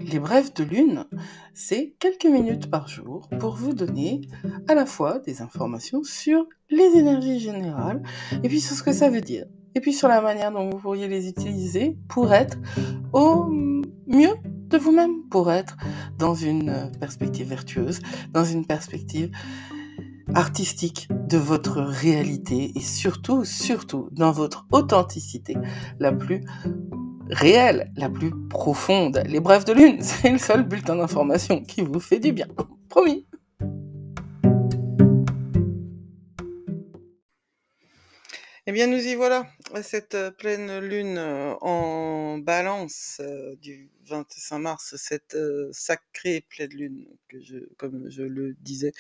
Les brèves de lune, c'est quelques minutes par jour pour vous donner à la fois des informations sur les énergies générales et puis sur ce que ça veut dire. Et puis sur la manière dont vous pourriez les utiliser pour être au mieux de vous-même, pour être dans une perspective vertueuse, dans une perspective artistique de votre réalité et surtout, dans votre authenticité la plus réelle, la plus profonde. Les brèves de lune, c'est le seul bulletin d'information qui vous fait du bien. Promis. Eh bien, nous y voilà, à cette pleine lune en balance du 25 mars, cette sacrée pleine lune, comme je le disais.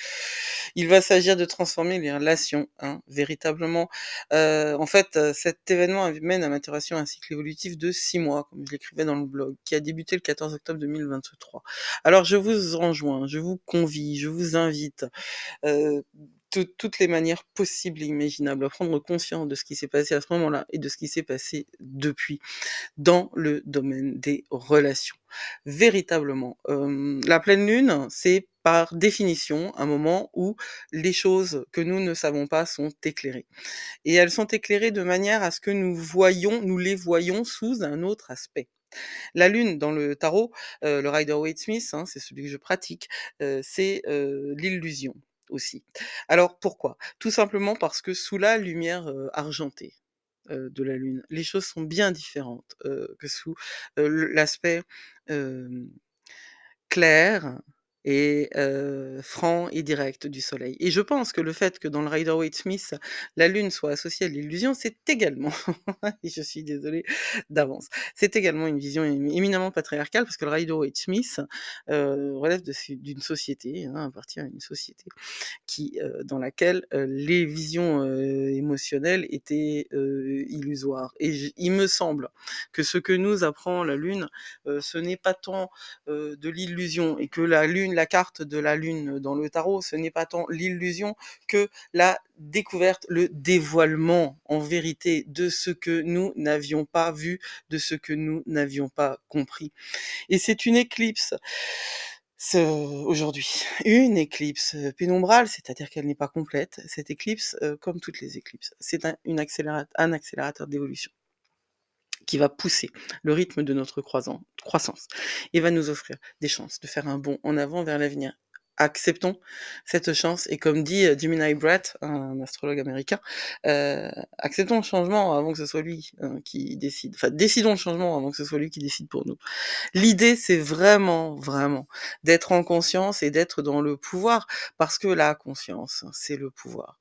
Il va s'agir de transformer les relations, véritablement. En fait, cet événement mène à maturation un cycle évolutif de 6 mois, comme je l'écrivais dans le blog, qui a débuté le 14 octobre 2023. Alors, je vous enjoins, je vous convie, je vous invite, toutes les manières possibles et imaginables, à prendre conscience de ce qui s'est passé à ce moment-là et de ce qui s'est passé depuis dans le domaine des relations. Véritablement, la pleine lune, c'est par définition un moment où les choses que nous ne savons pas sont éclairées. Et elles sont éclairées de manière à ce que nous les voyons sous un autre aspect. La lune dans le tarot, le Rider-Waite-Smith, c'est celui que je pratique, c'est l'illusion aussi. Alors pourquoi? Tout simplement parce que sous la lumière argentée de la lune, les choses sont bien différentes que sous l'aspect clair et franc et direct du soleil. Et je pense que le fait que dans le Rider-Waite-Smith, la lune soit associée à l'illusion, c'est également, et je suis désolée d'avance, c'est également une vision éminemment patriarcale, parce que le Rider-Waite-Smith relève d'une société, appartient à une société dans laquelle les visions émotionnelles étaient illusoires. Et il me semble que ce que nous apprend la lune, ce n'est pas tant de l'illusion, et que la carte de la lune dans le tarot, ce n'est pas tant l'illusion que la découverte, le dévoilement en vérité de ce que nous n'avions pas vu, de ce que nous n'avions pas compris. Et c'est une éclipse aujourd'hui, une éclipse pénombrale, c'est-à-dire qu'elle n'est pas complète. Cette éclipse, comme toutes les éclipses, c'est un accélérateur d'évolution qui va pousser le rythme de notre croissance et va nous offrir des chances de faire un bond en avant vers l'avenir. Acceptons cette chance, et comme dit Gemini Brett, un astrologue américain, acceptons le changement avant que ce soit lui qui décide. Enfin, décidons le changement avant que ce soit lui qui décide pour nous. L'idée, c'est vraiment d'être en conscience et d'être dans le pouvoir, parce que la conscience, c'est le pouvoir.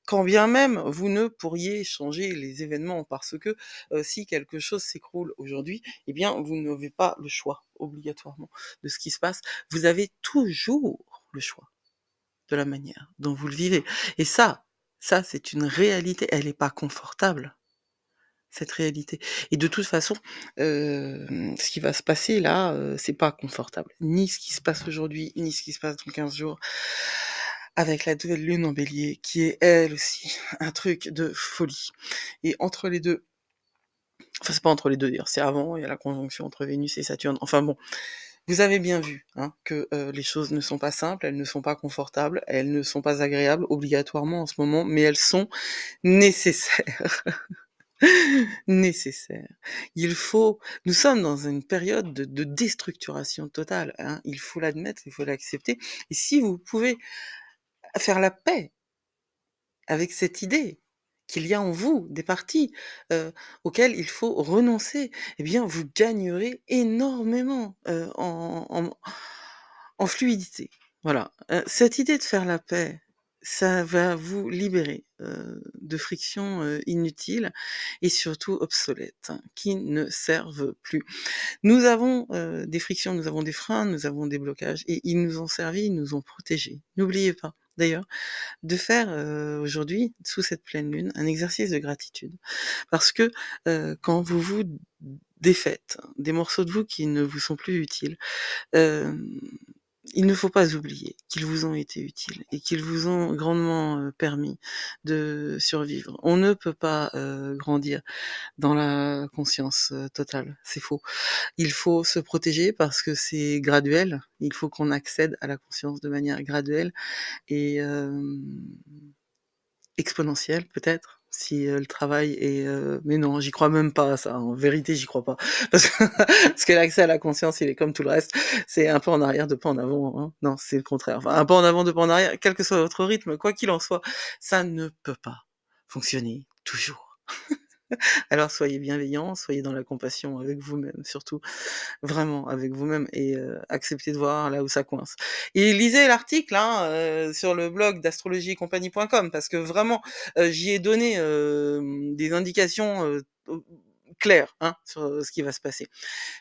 Quand bien même vous ne pourriez changer les événements, parce que si quelque chose s'écroule aujourd'hui, eh bien vous n'avez pas le choix obligatoirement de ce qui se passe. Vous avez toujours le choix de la manière dont vous le vivez. Et ça c'est une réalité. Elle n'est pas confortable, cette réalité. Et de toute façon, ce qui va se passer là, c'est pas confortable. Ni ce qui se passe aujourd'hui, ni ce qui se passe dans 15 jours, avec la nouvelle lune en bélier, qui est elle aussi un truc de folie. Et entre les deux, enfin c'est pas entre les deux d'ailleurs, c'est avant, il y a la conjonction entre Vénus et Saturne. Enfin bon, vous avez bien vu que les choses ne sont pas simples, elles ne sont pas confortables, elles ne sont pas agréables obligatoirement en ce moment, mais elles sont nécessaires. Nécessaire. Nous sommes dans une période de déstructuration totale, il faut l'admettre, il faut l'accepter. Et si vous pouvez faire la paix avec cette idée qu'il y a en vous des parties auxquelles il faut renoncer, eh bien vous gagnerez énormément en fluidité. Voilà. Cette idée de faire la paix, ça va vous libérer de frictions inutiles et surtout obsolètes, qui ne servent plus. Nous avons des frictions, nous avons des freins, nous avons des blocages, et ils nous ont servi, ils nous ont protégés. N'oubliez pas, d'ailleurs, de faire aujourd'hui, sous cette pleine lune, un exercice de gratitude. Parce que quand vous vous défaites des morceaux de vous qui ne vous sont plus utiles, Il ne faut pas oublier qu'ils vous ont été utiles et qu'ils vous ont grandement, permis de survivre. On ne peut pas, grandir dans la conscience, totale, c'est faux. Il faut se protéger parce que c'est graduel, il faut qu'on accède à la conscience de manière graduelle et exponentielle peut-être, si, le travail est, mais non, j'y crois même pas à ça, en vérité, j'y crois pas. Parce que parce que l'accès à la conscience, il est comme tout le reste, c'est un pas en arrière, 2 pas en avant, hein. Non, c'est le contraire. Enfin, un pas en avant, 2 pas en arrière, quel que soit votre rythme, quoi qu'il en soit, ça ne peut pas fonctionner toujours. Alors soyez bienveillants, soyez dans la compassion avec vous-même surtout, vraiment avec vous-même et acceptez de voir là où ça coince. Et lisez l'article, hein, sur le blog d'astrologiecompagnie.com parce que vraiment, j'y ai donné, des indications, claires, hein, sur, ce qui va se passer.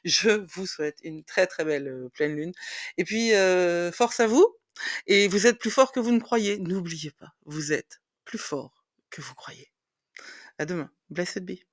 Je vous souhaite une très, très belle, pleine lune et puis, force à vous et vous êtes plus fort que vous ne croyez. N'oubliez pas, vous êtes plus fort que vous croyez. À demain. Blessed be.